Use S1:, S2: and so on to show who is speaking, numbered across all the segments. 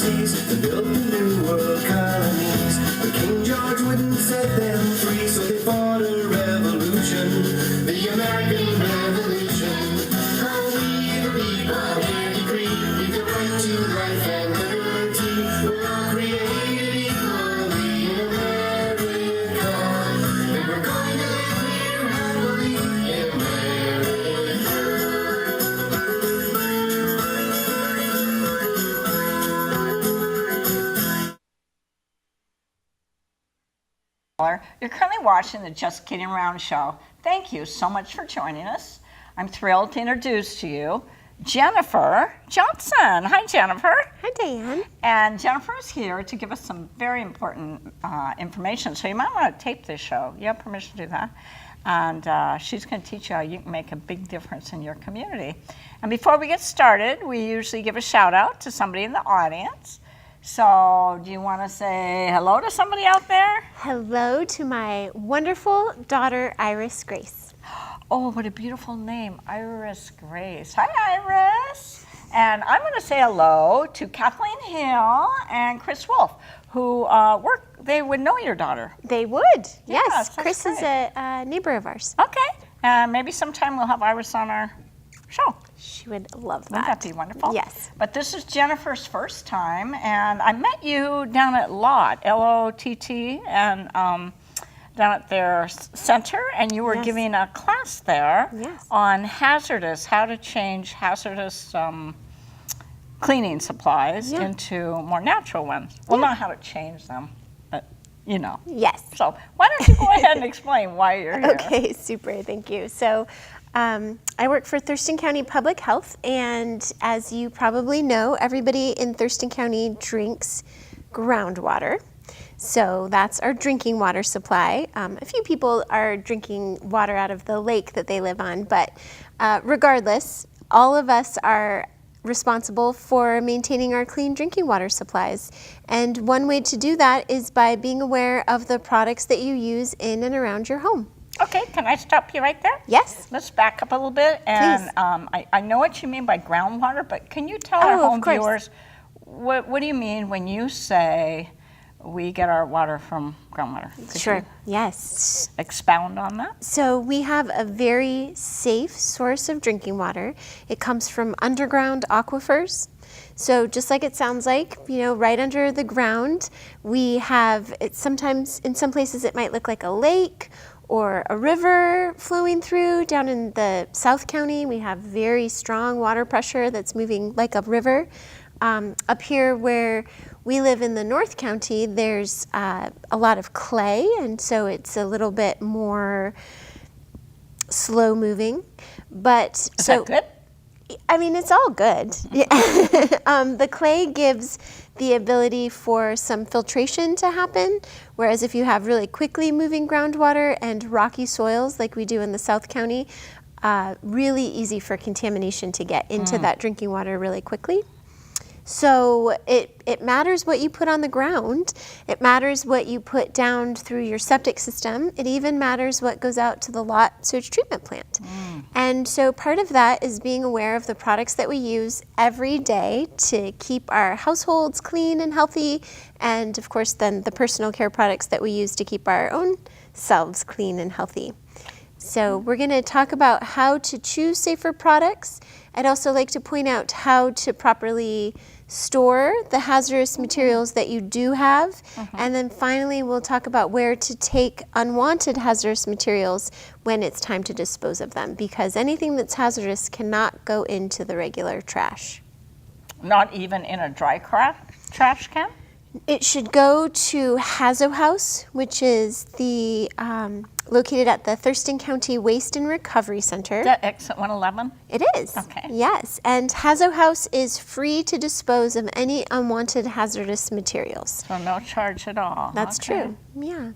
S1: seas to build the new world colonies. But King George wouldn't set them free, so they fought a revolution, the American Revolution. Oh, we the people here decree, we the right to life and liberty. We're all created equally in America, and we're going to live here happily in America.
S2: You're currently watching the Just Kidding Around show. Thank you so much for joining us. I'm thrilled to introduce to you Jennifer Johnson. Hi, Jennifer.
S3: Hi, Diane.
S2: And Jennifer is here to give us some very important information. So you might want to tape this show. You have permission to do that. And she's going to teach you how you can make a big difference in your community. And before we get started, we usually give a shout out to somebody in the audience. So do you want to say hello to somebody out there?
S3: Hello to my wonderful daughter, Iris Grace.
S2: Oh, what a beautiful name, Iris Grace. Hi, Iris. And I'm going to say hello to Kathleen Hill and Chris Wolf, who they would know your daughter.
S3: They would, yes. Chris is a neighbor of ours.
S2: Okay. And maybe sometime we'll have Iris on our show.
S3: She would love that.
S2: Wouldn't that be wonderful?
S3: Yes.
S2: But this is Jennifer's first time, and I met you down at LOTT, L-O-T-T, and down at their center, and you were giving a class there on how to change hazardous cleaning supplies into more natural ones. Well, not how to change them, but you know.
S3: Yes.
S2: So why don't you go ahead and explain why you're here?
S3: Okay, super, thank you. So I work for Thurston County Public Health, and as you probably know, everybody in Thurston County drinks groundwater. So that's our drinking water supply. A few people are drinking water out of the lake that they live on, but regardless, all of us are responsible for maintaining our clean drinking water supplies. And one way to do that is by being aware of the products that you use in and around your home.
S2: Okay, can I stop you right there?
S3: Yes.
S2: Let's back up a little bit. And
S3: Please.
S2: I know what you mean by groundwater, but can you tell our home viewers, what do you mean when you say we get our water from groundwater?
S3: Sure, yes.
S2: Expound on that?
S3: So we have a very safe source of drinking water. It comes from underground aquifers. So just like it sounds like, right under the ground, we have, sometimes in some places it might look like a lake or a river flowing through. Down in the South County, we have very strong water pressure that's moving like a river. Up here where we live in the North County, there's a lot of clay, and so it's a little bit more slow moving. But
S2: Is that good?
S3: I mean, it's all good. The clay gives the ability for some filtration to happen, whereas if you have really quickly moving groundwater and rocky soils like we do in the South County, really easy for contamination to get into that drinking water really quickly. So it matters what you put on the ground. It matters what you put down through your septic system. It even matters what goes out to the LOTT sewage treatment plant. And so part of that is being aware of the products that we use every day to keep our households clean and healthy, and of course then the personal care products that we use to keep our own selves clean and healthy. So we're going to talk about how to choose safer products. I'd also like to point out how to properly store the hazardous materials that you do have. And then finally, we'll talk about where to take unwanted hazardous materials when it's time to dispose of them, because anything that's hazardous cannot go into the regular trash.
S2: Not even in a dry trash can?
S3: It should go to Hazo House, which is the located at the Thurston County Waste and Recovery Center.
S2: Is that exit 111?
S3: It is.
S2: Okay.
S3: Yes, and Hazo House is free to dispose of any unwanted hazardous materials.
S2: So no charge at all.
S3: That's true. Yeah.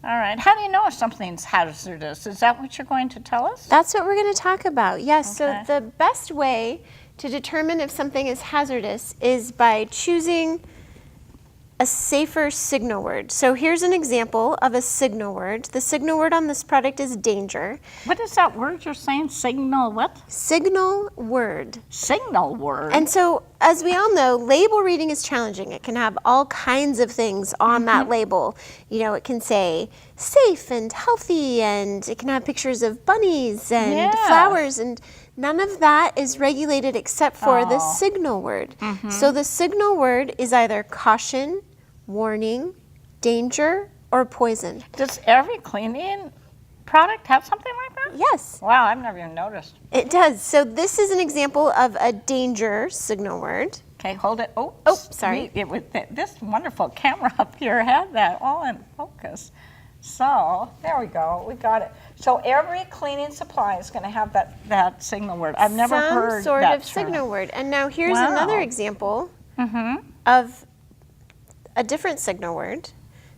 S2: All right. How do you know if something's hazardous? Is that what you're going to tell us?
S3: That's what we're going to talk about. Yes. Okay. So the best way to determine if something is hazardous is by choosing a safer signal word. So here's an example of a signal word. The signal word on this product is danger.
S2: What is that word you're saying? Signal what?
S3: Signal word.
S2: Signal word.
S3: And so, as we all know, label reading is challenging. It can have all kinds of things on that label. You know, it can say safe and healthy, and it can have pictures of bunnies and flowers, and none of that is regulated except for the signal word. So the signal word is either caution, warning, danger, or poison.
S2: Does every cleaning product have something like that?
S3: Yes.
S2: Wow, I've never even noticed.
S3: It does. So this is an example of a danger signal word.
S2: Okay, hold it. Oh,
S3: sorry.
S2: This wonderful camera up here had that all in focus. So there we go. We got it. So every cleaning supply is going to have that signal word. I've never heard
S3: some sort
S2: that
S3: of signal word. And now here's
S2: Wow.
S3: another example of a different signal word.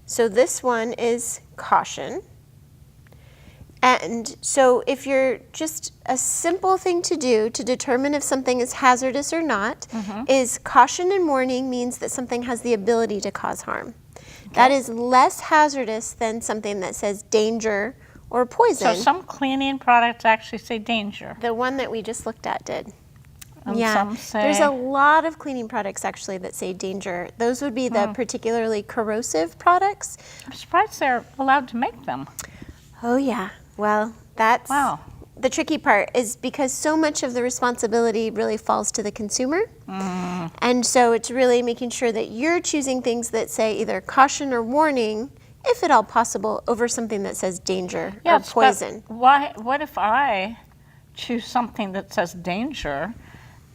S3: So this one is caution. And so if you're just a simple thing to do to determine if something is hazardous or not is caution and warning means that something has the ability to cause harm. That is less hazardous than something that says danger or poison.
S2: So some cleaning products actually say danger.
S3: The one that we just looked at did.
S2: And
S3: Yeah,
S2: some say,
S3: there's a lot of cleaning products actually that say danger. Those would be the particularly corrosive products.
S2: I'm surprised they're allowed to make them.
S3: Oh yeah, well that's
S2: Wow.
S3: the tricky part is because so much of the responsibility really falls to the consumer. And so it's really making sure that you're choosing things that say either caution or warning, if at all possible, over something that says danger or
S2: Yes,
S3: poison.
S2: but what if I choose something that says danger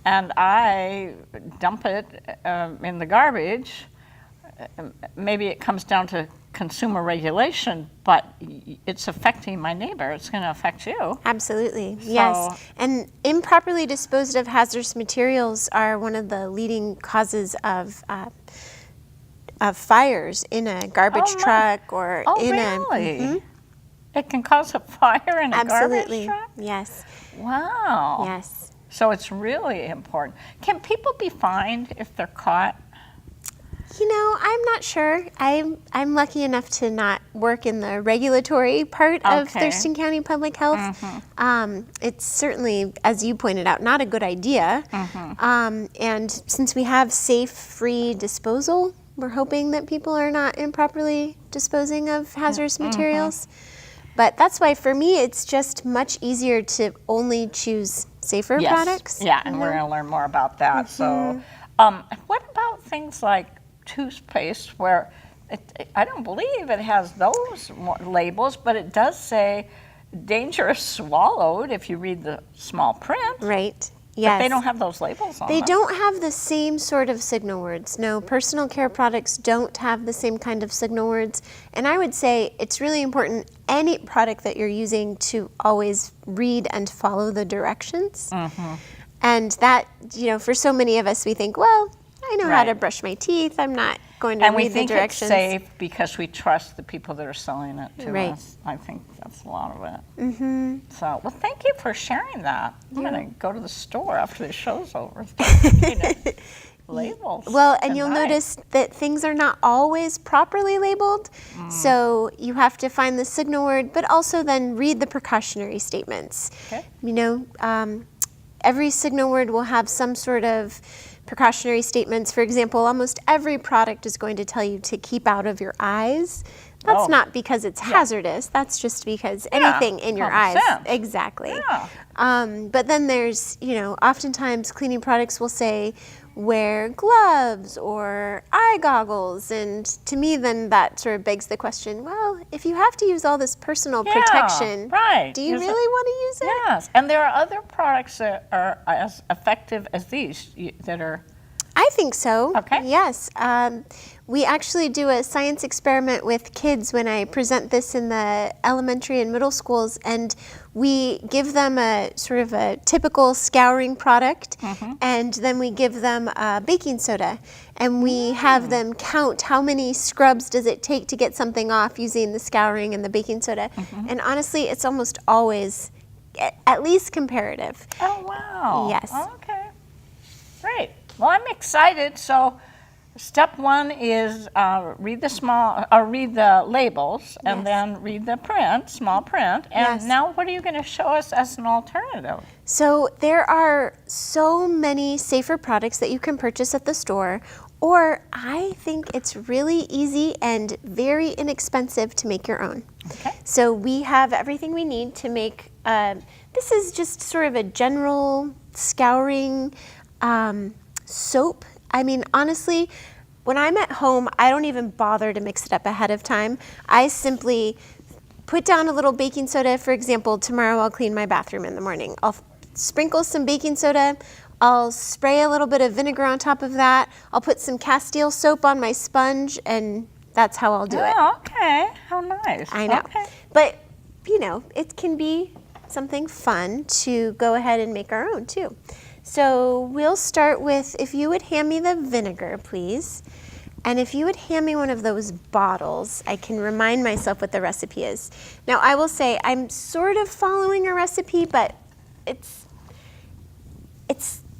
S2: and I dump it in the garbage? Maybe it comes down to consumer regulation, but it's affecting my neighbor. It's going to affect you.
S3: Absolutely, yes. And improperly disposed of hazardous materials are one of the leading causes of fires in a garbage truck or in
S2: really? It can cause a fire in a
S3: Absolutely,
S2: garbage truck?
S3: yes.
S2: Wow.
S3: Yes.
S2: So it's really important. Can people be fined if they're caught?
S3: You know, I'm not sure. I'm lucky enough to not work in the regulatory part of
S2: Okay.
S3: Thurston County Public Health. It's certainly, as you pointed out, not a good idea. And since we have safe, free disposal, we're hoping that people are not improperly disposing of hazardous materials. But that's why, for me, it's just much easier to only choose safer products.
S2: Yeah, and we're going to learn more about that. So, what about things like toothpaste, where I don't believe it has those labels, but it does say dangerous swallowed if you read the small print.
S3: Right.
S2: But
S3: Yes.
S2: they don't have those labels on
S3: They
S2: them.
S3: don't have the same sort of signal words. No, personal care products don't have the same kind of signal words. And I would say it's really important, any product that you're using, to always read and follow the directions. And that, you know, for so many of us, we think, well, I know how to
S2: Right.
S3: brush my teeth. I'm not going to
S2: And we
S3: read the
S2: think it's
S3: directions.
S2: safe because we trust the people that are selling it to
S3: Right.
S2: us. I think that's a lot of it. So, well, thank you for sharing that. I'm going to go to the store after the show's over. Looking at labels.
S3: Well, and you'll
S2: tonight.
S3: notice that things are not always properly labeled. So you have to find the signal word, but also then read the precautionary statements.
S2: Okay.
S3: You know, every signal word will have some sort of precautionary statements. For example, almost every product is going to tell you to keep out of your eyes. That's
S2: Oh.
S3: not because it's hazardous. That's just because anything in your eyes.
S2: common sense.
S3: Exactly.
S2: Yeah.
S3: But then there's, you know, oftentimes cleaning products will say wear gloves or eye goggles. And to me, then that sort of begs the question, well, if you have to use all this personal
S2: Yeah,
S3: protection,
S2: right.
S3: do you
S2: Is it-
S3: really want to use it?
S2: Yes, and there are other products that are as effective as these that are.
S3: I think so.
S2: Okay.
S3: Yes. We actually do a science experiment with kids when I present this in the elementary and middle schools, and we give them a sort of a typical scouring product, and then we give them baking soda, and we have them count how many scrubs does it take to get something off using the scouring and the baking soda. And honestly, it's almost always at least comparative.
S2: Oh wow.
S3: Yes.
S2: Okay. Great. Well, I'm excited. So step one is read the labels, and then read the print, small print. And now what are you going to show us as an alternative?
S3: So there are so many safer products that you can purchase at the store, or I think it's really easy and very inexpensive to make your own.
S2: Okay.
S3: So we have everything we need to make, this is just sort of a general scouring soap. I mean, honestly, when I'm at home, I don't even bother to mix it up ahead of time. I simply put down a little baking soda. For example, tomorrow I'll clean my bathroom in the morning. I'll sprinkle some baking soda. I'll spray a little bit of vinegar on top of that. I'll put some Castile soap on my sponge, and that's how I'll do it.
S2: Oh, okay. How nice.
S3: I know.
S2: Okay.
S3: But, you know, it can be something fun to go ahead and make our own too. So we'll start with, if you would hand me the vinegar, please. And if you would hand me one of those bottles, I can remind myself what the recipe is. Now, I will say I'm sort of following a recipe, but it's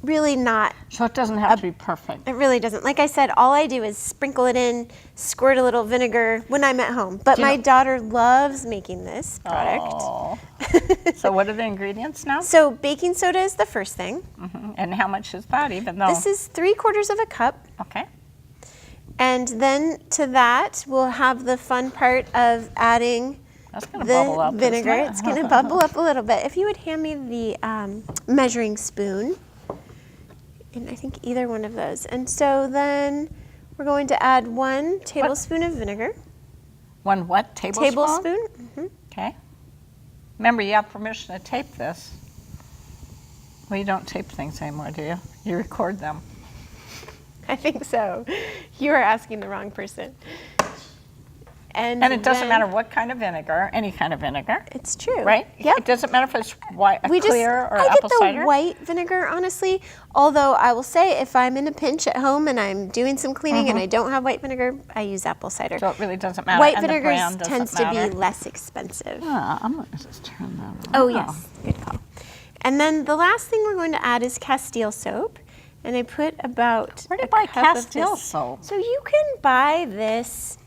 S3: really not.
S2: So it doesn't have to be perfect.
S3: It really doesn't. Like I said, all I do is sprinkle it in, squirt a little vinegar when I'm at home. But my daughter loves making this product.
S2: Oh. So what are the ingredients now?
S3: So baking soda is the first thing.
S2: Mm-hmm. And how much is that, even though?
S3: This is 3/4 of a cup.
S2: Okay.
S3: And then to that, we'll have the fun part of adding
S2: That's gonna bubble up,
S3: the vinegar.
S2: isn't it?
S3: It's going to bubble up a little bit. If you would hand me the measuring spoon, and I think either one of those. And so then we're going to add 1 tablespoon of vinegar.
S2: 1 what? Tablespoon?
S3: Tablespoon. Mm-hmm.
S2: Okay. Remember, you have permission to tape this. Well, you don't tape things anymore, do you? You record them.
S3: I think so. You are asking the wrong person. And
S2: it doesn't matter what kind of vinegar, any kind of vinegar.
S3: It's true.
S2: Right?
S3: Yep.
S2: It doesn't matter if it's white, clear or
S3: I
S2: apple
S3: get the
S2: cider.
S3: white vinegar, honestly. Although I will say, if I'm in a pinch at home and I'm doing some cleaning and I don't have white vinegar, I use apple cider.
S2: So it really doesn't matter.
S3: White
S2: and the
S3: vinegar
S2: brand doesn't
S3: tends to
S2: matter.
S3: be less expensive.
S2: I'm going to just turn that on.
S3: Oh, yes. Good call. And then the last thing we're going to add is Castile soap. And I put about
S2: Where do you
S3: a
S2: buy
S3: cup of
S2: Castile
S3: this.
S2: soap?
S3: So you can buy this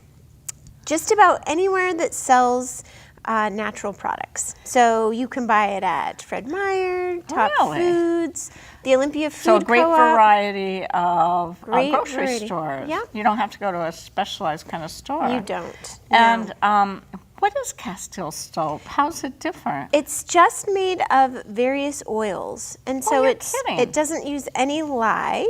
S3: just about anywhere that sells natural products. So you can buy it at Fred Meyer, Top
S2: Really?
S3: Foods, the Olympia Food
S2: So a great
S3: Co-op.
S2: variety of
S3: Great
S2: grocery
S3: variety.
S2: stores.
S3: Yeah.
S2: You don't have to go to a specialized kind of store.
S3: You don't. No.
S2: And what is Castile soap? How's it different?
S3: It's just made of various oils, and so
S2: you're kidding.
S3: it doesn't use any lye.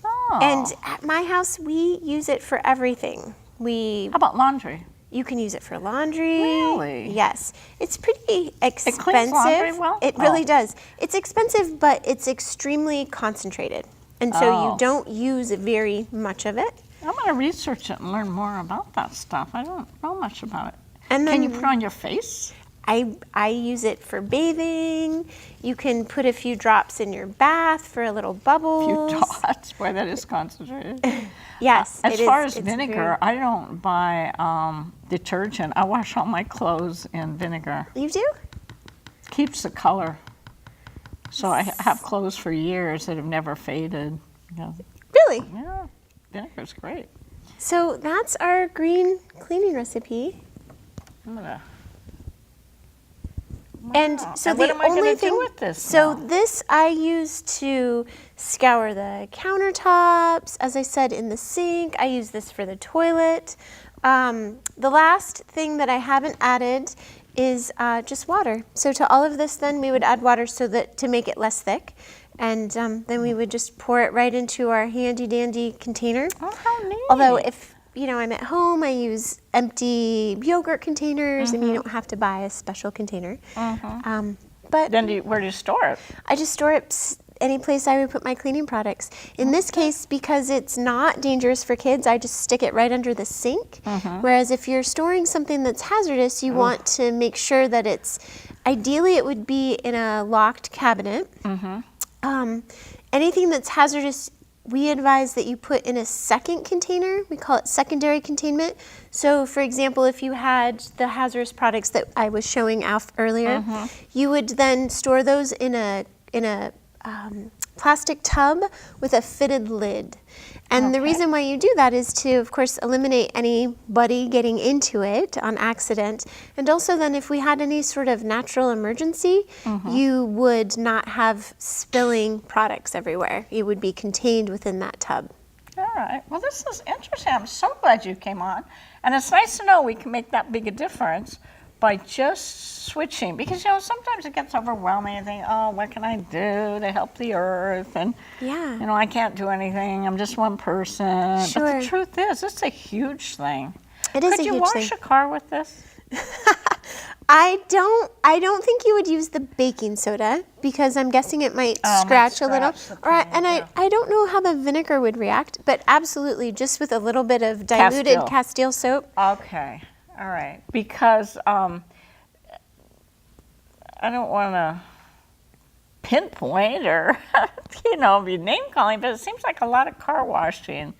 S2: Oh.
S3: And at my house, we use it for everything.
S2: How about laundry?
S3: You can use it for laundry.
S2: Really?
S3: Yes. It's pretty expensive.
S2: cleans laundry well?
S3: It really
S2: Oh.
S3: does. It's expensive, but it's extremely concentrated. And so
S2: Oh.
S3: you don't use very much of it.
S2: I'm going to research it and learn more about that stuff. I don't know much about it.
S3: And
S2: Can
S3: then
S2: you put it on your face?
S3: I use it for bathing. You can put a few drops in your bath for a little bubbles.
S2: Few dots where that is concentrated.
S3: Yes.
S2: As
S3: it
S2: far
S3: is.
S2: as
S3: It's
S2: vinegar,
S3: very-
S2: I don't buy detergent. I wash all my clothes in vinegar.
S3: You do?
S2: Keeps the color. So I have clothes for years that have never faded. Yeah,
S3: Really?
S2: yeah, vinegar's great.
S3: So that's our green cleaning recipe.
S2: I'm gonna.
S3: And
S2: Wow.
S3: so
S2: And
S3: the
S2: what am I gonna
S3: only
S2: do
S3: thing
S2: with this
S3: So
S2: now?
S3: this I use to scour the countertops, as I said, in the sink. I use this for the toilet. The last thing that I haven't added is just water. So to all of this, then we would add water so that to make it less thick, and then we would just pour it right into our handy dandy container.
S2: Oh, how neat.
S3: Although if I'm at home, I use empty yogurt containers, and you don't have to buy a special container. But
S2: Then where do you store it?
S3: I just store it any place I would put my cleaning products. In this case, because it's not dangerous for kids, I just stick it right under the sink. Whereas if you're storing something that's hazardous, you want to make sure that ideally it would be in a locked cabinet. Anything that's hazardous, we advise that you put in a second container. We call it secondary containment. So for example, if you had the hazardous products that I was showing off earlier, you would then store those in a plastic tub with a fitted lid. And the reason why you do that is to, of course, eliminate anybody getting into it on accident. And also then if we had any sort of natural emergency, you would not have spilling products everywhere. You would be contained within that tub.
S2: All right. Well, this is interesting. I'm so glad you came on. And it's nice to know we can make that big a difference by just switching. Because, sometimes it gets overwhelming. You think, oh, what can I do to help the earth? And, I can't do anything. I'm just one person.
S3: Sure.
S2: But the truth is, it's a huge thing.
S3: It is
S2: Could
S3: a
S2: you
S3: huge
S2: wash
S3: thing.
S2: a car with this?
S3: I don't think you would use the baking soda because I'm guessing it might scratch a little. I don't know how the vinegar would react, but absolutely just with a little bit of diluted Castile soap.
S2: Okay. All right. Because I don't want to pinpoint or, be name calling, but it seems like a lot of car washing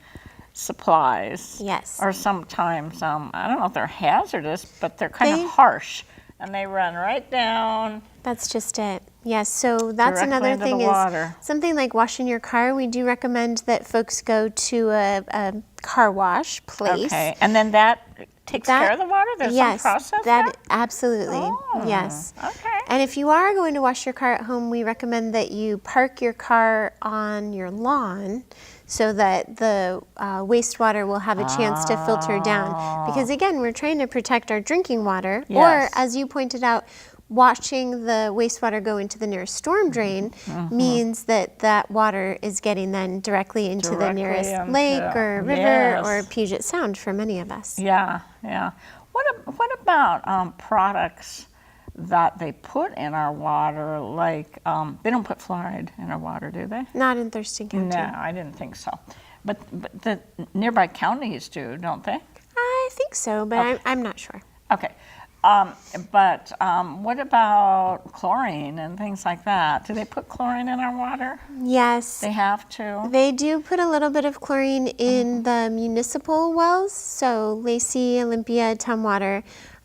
S2: supplies.
S3: Yes.
S2: Or sometimes, I don't know if they're hazardous, but they're kind of harsh. And they run right down.
S3: That's just it. Yes, so that's
S2: Directly
S3: another
S2: into
S3: thing
S2: the
S3: is
S2: water.
S3: something like washing your car. We do recommend that folks go to a car wash place.
S2: Okay. And then that takes care of the water? There's some process there?
S3: Absolutely.
S2: Oh,
S3: yes.
S2: okay.
S3: And if you are going to wash your car at home, we recommend that you park your car on your lawn so that the wastewater will have a chance to filter down. Because again, we're trying to protect our drinking water.
S2: Yes.
S3: Or, as you pointed out, watching the wastewater go into the nearest storm drain means that water is getting then directly into the nearest lake or river or Puget Sound for many of us.
S2: Yeah, yeah. What about products that they put in our water? Like, they don't put fluoride in our water, do they?
S3: Not in Thurston County.
S2: No, I didn't think so. But the nearby counties do, don't they?
S3: I think so, but I'm not sure.
S2: Okay. But what about chlorine and things like that? Do they put chlorine in our water?
S3: Yes.
S2: They have to?
S3: They do put a little bit of chlorine in the municipal wells, so Lacey, Olympia, Tumwater.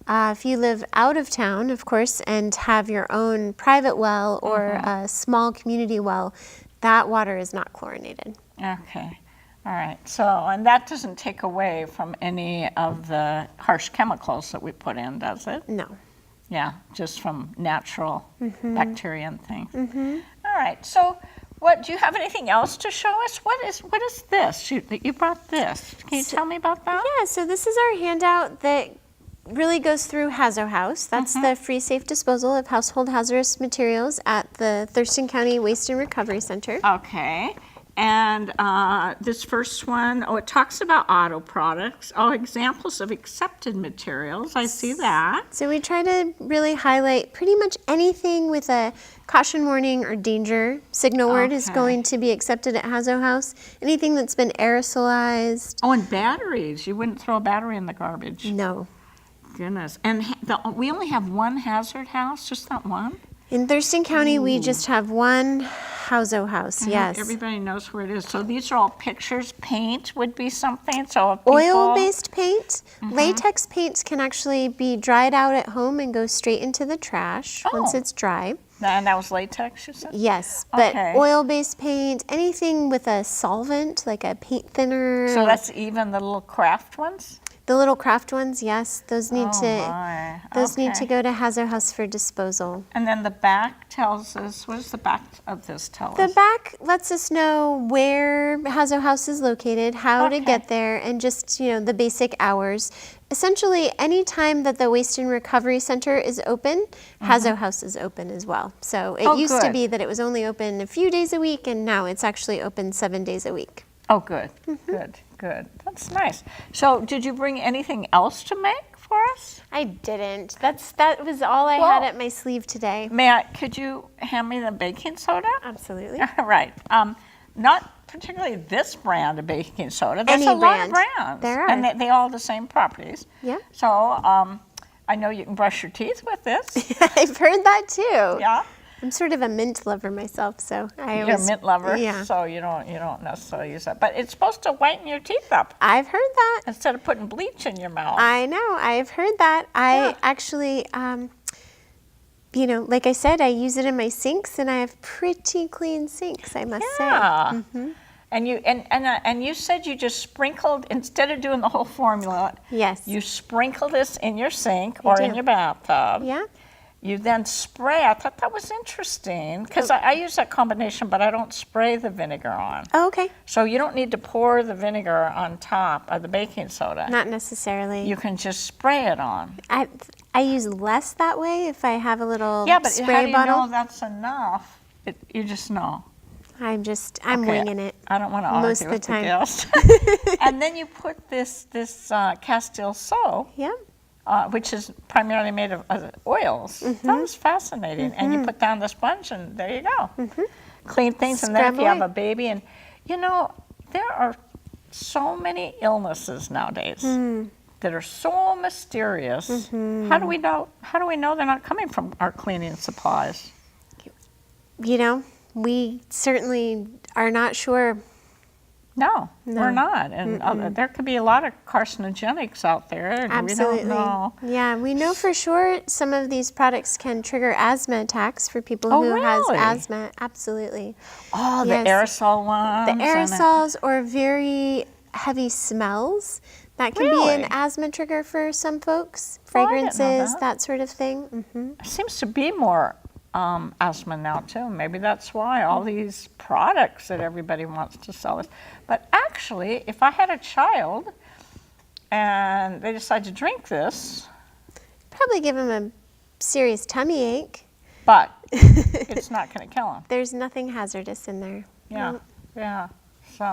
S3: If you live out of town, of course, and have your own private well or a small community well, that water is not chlorinated.
S2: Okay. All right. So, and that doesn't take away from any of the harsh chemicals that we put in, does it?
S3: No.
S2: Yeah, just from natural bacteria and things. All right. So, do you have anything else to show us? What is this? You brought this. Can you tell me about that?
S3: Yeah, so this is our handout that really goes through Hazo House. That's the free safe disposal of household hazardous materials at the Thurston County Waste and Recovery Center.
S2: Okay. And this first one, it talks about auto products. Examples of accepted materials. I see that.
S3: So we try to really highlight pretty much anything with a caution warning or danger signal word is going to be accepted at Hazo House. Anything that's been aerosolized.
S2: And batteries. You wouldn't throw a battery in the garbage.
S3: No.
S2: Goodness. And we only have one hazard house, just that one?
S3: In Thurston County, we just have one Hazo House, yes.
S2: Everybody knows where it is. So these are all pictures. Paint would be something. So if people...
S3: Oil-based paint. Latex paints can actually be dried out at home and go straight into the trash once it's dry.
S2: And that was latex, you said?
S3: Yes, but oil-based paint, anything with a solvent, like a paint thinner.
S2: So that's even the little craft ones?
S3: The little craft ones, yes, those need need to go to Hazo House for disposal.
S2: And then the back tells us, what does the back of this tell us?
S3: The back lets us know where Hazo House is located, how to get there, and just, the basic hours. Essentially, any time that the Waste and Recovery Center is open, Hazo House is open as well. So it used to be that it was only open a few days a week, and now it's actually open 7 days a week.
S2: Oh, good, good. That's nice. So did you bring anything else to make for us?
S3: I didn't. That was all I had at my sleeve today.
S2: Could you hand me the baking soda?
S3: Absolutely.
S2: Right. Not particularly this brand of baking soda. There's
S3: Any
S2: a lot of brands.
S3: There are.
S2: And they all have the same properties.
S3: Yeah.
S2: So I know you can brush your teeth with this.
S3: I've heard that too.
S2: Yeah.
S3: I'm sort of a mint lover myself, so
S2: You're a mint lover, so you don't necessarily use that. But it's supposed to whiten your teeth up.
S3: I've heard that.
S2: Instead of putting bleach in your mouth.
S3: I know. I've heard that. I actually, you know, like I said, I use it in my sinks, and I have pretty clean sinks, I must say.
S2: Yeah. And you said you just sprinkled, instead of doing the whole formula,
S3: Yes.
S2: you sprinkle this in your sink or in
S3: do.
S2: your bathtub.
S3: Yeah.
S2: You then spray. I thought that was interesting because I use that combination, but I don't spray the vinegar on.
S3: Oh, okay.
S2: So you don't need to pour the vinegar on top of the baking soda.
S3: Not necessarily.
S2: You can just spray it on.
S3: I use less that way if I have a little
S2: Yeah, but
S3: spray
S2: how do you
S3: bottle.
S2: know that's enough? You just know.
S3: I'm
S2: Okay,
S3: winging it.
S2: I don't want to argue
S3: most of the
S2: with
S3: time.
S2: guest. And then you put this Castile soap,
S3: Yeah.
S2: which is primarily made of oils.
S3: Mm-hmm.
S2: That was fascinating. And you put down the sponge, and there you go. Clean things. And then
S3: Scrub
S2: if you have
S3: away.
S2: a baby, and you know, there are so many illnesses nowadays that are so mysterious. How do we know? How do we know they're not coming from our cleaning supplies?
S3: You know, we certainly are not sure.
S2: No, we're not. And there could be a lot of carcinogenics out there, and
S3: Absolutely.
S2: we don't know.
S3: Yeah, we know for sure some of these products can trigger asthma attacks for people
S2: Oh,
S3: who has
S2: really?
S3: asthma. Absolutely.
S2: Oh,
S3: Yes.
S2: the aerosol ones.
S3: The
S2: and
S3: aerosols or very heavy smells, that can be
S2: Really?
S3: an asthma trigger for some folks.
S2: Oh, I didn't know
S3: Fragrances,
S2: that.
S3: sort of thing.
S2: It seems to be more asthma now too. Maybe that's why all these products that everybody wants to sell us. But actually, if I had a child and they decide to drink this,
S3: Probably give them a serious tummy ache.
S2: but it's not going to kill them.
S3: There's nothing hazardous in there.
S2: Yeah, yeah. So,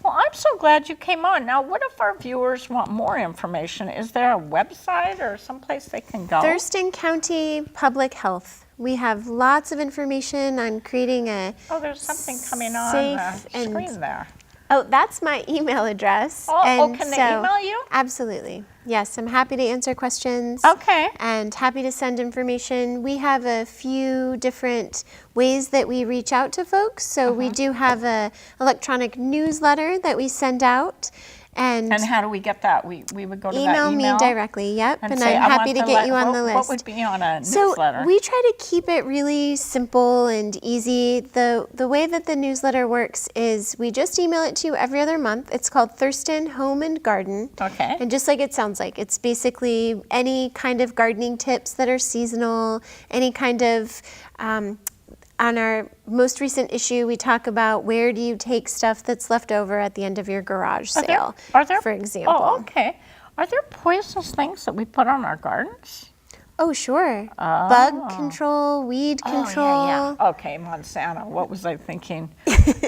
S2: well, I'm so glad you came on. Now, what if our viewers want more information? Is there a website or someplace they can go?
S3: Thurston County Public Health. We have lots of information on creating a
S2: Oh, there's something coming on
S3: safe
S2: the
S3: and-
S2: screen there.
S3: Oh, that's my email address.
S2: Oh,
S3: And
S2: can they
S3: so-
S2: email you?
S3: Absolutely. Yes, I'm happy to answer questions.
S2: Okay.
S3: And happy to send information. We have a few different ways that we reach out to folks. So we do have a electronic newsletter that we send out. And
S2: And how do we get that? We would go to that
S3: email
S2: email
S3: me directly, yep. And
S2: say,
S3: I'm
S2: "I
S3: happy
S2: want
S3: to
S2: the
S3: get
S2: le-
S3: you on the
S2: what-
S3: list.
S2: What would be on a
S3: So
S2: newsletter?
S3: we try to keep it really simple and easy. The way that the newsletter works is we just email it to you every other month. It's called Thurston Home and Garden.
S2: Okay.
S3: And just like it sounds like, it's basically any kind of gardening tips that are seasonal, any kind of on our most recent issue, we talk about where do you take stuff that's left over at the end of your garage sale,
S2: Are there,
S3: for example.
S2: Oh, okay. Are there poisonous things that we put on our gardens?
S3: Oh, sure. Bug control, weed control.
S2: Oh, yeah. Okay, Monsanto. What was I thinking?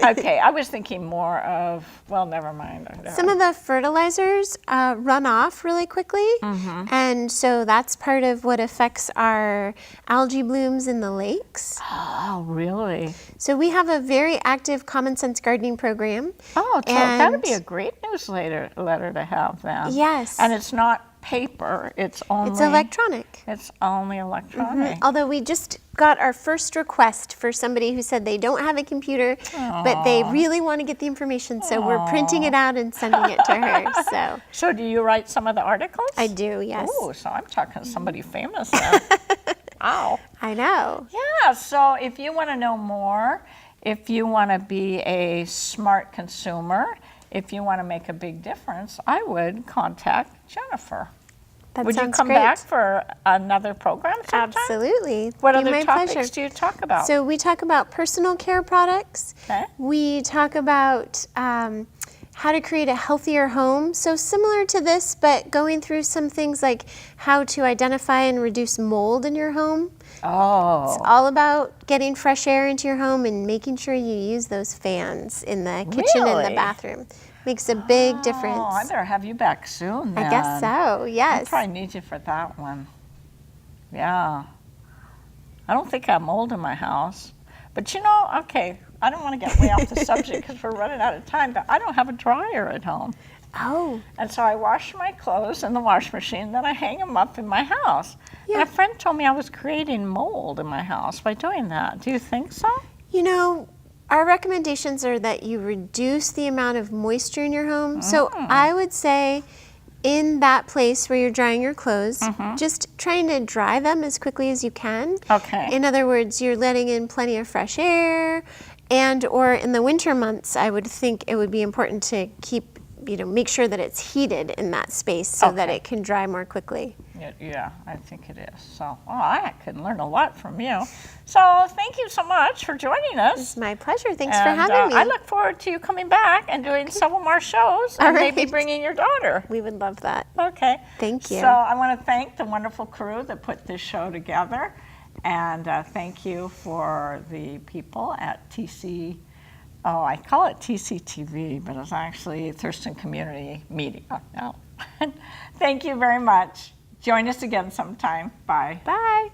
S2: Okay, I was thinking more of, well, never mind.
S3: Some of the fertilizers run off really quickly, and so that's part of what affects our algae blooms in the lakes.
S2: Oh, really?
S3: So we have a very active common sense gardening program.
S2: Oh, so that would
S3: And-
S2: be a great newsletter to have then.
S3: Yes.
S2: And it's not paper, it's only...
S3: It's electronic.
S2: It's only electronic.
S3: Although we just got our first request for somebody who said they don't have a computer, but they really want to get the information, so we're printing it out and sending it to her. So
S2: So do you write some of the articles?
S3: I do, yes.
S2: Oh, so I'm talking to somebody famous then. Wow.
S3: I know.
S2: Yeah, so if you want to know more, if you want to be a smart consumer, if you want to make a big difference, I would contact Jennifer.
S3: That
S2: Would you
S3: sounds
S2: come
S3: great.
S2: back for another program sometime?
S3: Absolutely.
S2: What
S3: Be
S2: other
S3: my
S2: topics
S3: pleasure.
S2: do you talk about?
S3: So we talk about personal care products.
S2: Okay.
S3: We talk about how to create a healthier home. So similar to this, but going through some things like how to identify and reduce mold in your home.
S2: Oh,
S3: All about getting fresh air into your home and making sure you use those fans in the kitchen and
S2: Really?
S3: the bathroom. Makes a big difference.
S2: Oh, I better have you back soon then.
S3: I guess so,
S2: I
S3: yes.
S2: probably need you for that one. Yeah. I don't think I have mold in my house. But you know, okay, I don't want to get way off the subject because we're running out of time, but I don't have a dryer at home.
S3: Oh,
S2: And so I wash my clothes in the wash machine, then I hang them up in my house.
S3: Yeah.
S2: And a friend told me I was creating mold in my house by doing that. Do you think so?
S3: you know, our recommendations are that you reduce the amount of moisture in your home. So I would say in that place where you're drying your clothes, just trying to dry them as quickly as you can.
S2: Okay.
S3: In other words, you're letting in plenty of fresh air, and or in the winter months, I would think it would be important to keep, make sure that it's heated in that space so that it can dry more quickly.
S2: Yeah, I think it is. So, I can learn a lot from you. So, thank you so much for joining us.
S3: It's my pleasure. Thanks for having me.
S2: I look forward to you coming back and doing several more shows and maybe bringing your daughter.
S3: We would love that.
S2: Okay.
S3: Thank you.
S2: So, I want to thank the wonderful crew that put this show together. And thank you for the people at I call it TCTV, but it's actually Thurston Community Media now. Thank you very much. Join us again sometime. Bye.
S3: Bye.